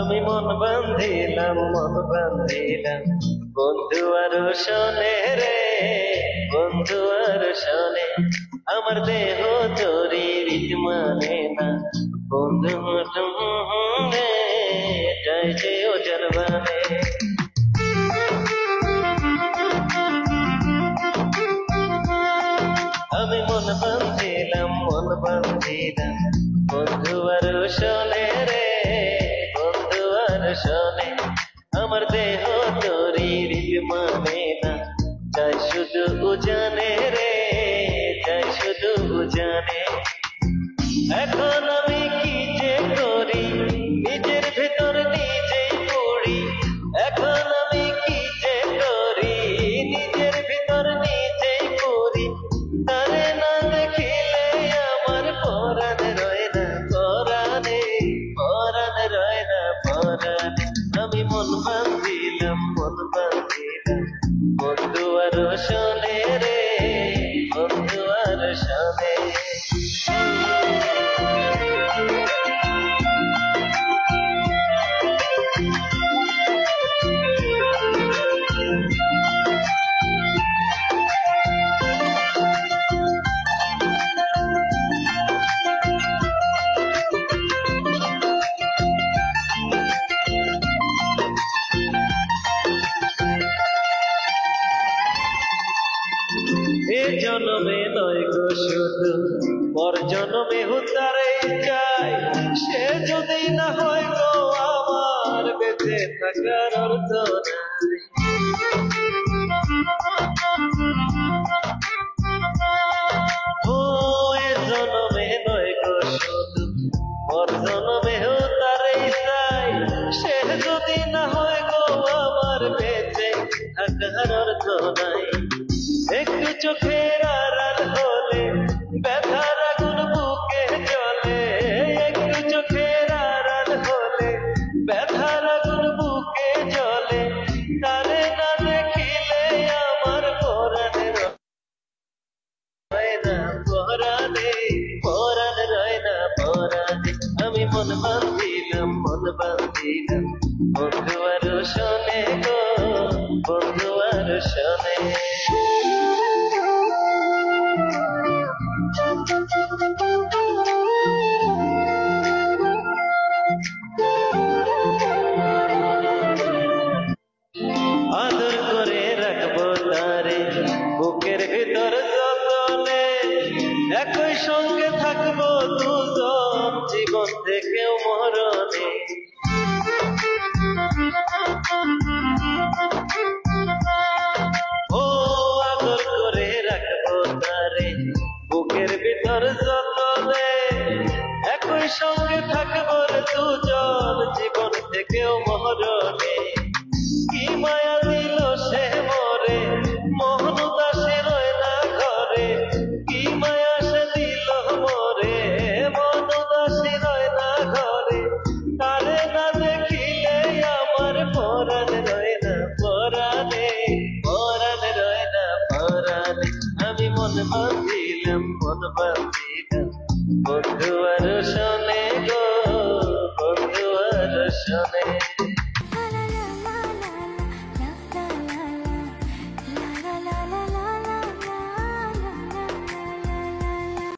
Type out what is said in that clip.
আমি মন বান্ধিলাম বন্ধু আর শোনে রে, বন্ধু আর শোনে। আমার দেহ তোরি রীত মানে না, বন্ধু যাই যে ওজার বানে। আমি মন বান্ধিলাম বন্ধু আর শোনে রে, বন্ধু আর শোনে। আমার দেহ তোরি রীত মানে না, চাই শুধু উজানে রে, চাই শুধু উজানে। এখন আমি কি যে করি, নিজের ভেতর নিজেই পড়ি। এখন আমি কি যে করি, নিজের ভিতর নিজেই পড়ি। তারে না দেখিলে আমার পরাণ রয় না পরাণে, পরাণ রয় না পরাণে। আমি মন বান্ধিলাম বন্ধু আর শোনে রে, বন্ধু আর শোনে। এ জনমে নয় গো শুধু, পর জনমে হুতারে চাই। সে যদি না হয় গো আমার, বেঁচে থাকার অর্থ নাই। ও এ জনমে নয় গো শুধু, পর জনমে হুতারে চাই। সে যদি না হয় গো আমার, বেঁচে থাকার অর্থ নাই। একটু চোখের আড়াল হলে ব্যথার আগুন বুকে জ্বলে, একটু চোখের আড়াল হলে ব্যথার আগুন বুকে জ্বলে। তারে না দেখিলে আমার পরাণে রয় না পরাণে, পরাণ রয় না পরাণে। আমি মন বান্ধিলাম বন্ধু আর শোনে গো, বন্ধু আর শোনে। আদর করে রাখবো তারে বুকের ভিতর যতনে, একই সঙ্গে থাকবো দুজন জীবন থেকেও মরণে। ও আদর করে রাখবো তারে বুকের ভিতর যতনে, একই সঙ্গে থাকবো দুজন জীবন থেকেও মরণে। কি মায়া দিল সে মরে, মোহন দাসে রয় না ঘরে। কি মায়া সে দিল মরে, মোহন দাসে রয় না ঘরে। তারে না দেখিলে আমার পরাণ রয় না পরাণে, পরাণ রয় না পরাণে। আমি মন বান্ধিলাম বন্ধু আর শোনে গো, বন্ধু আর শোনে।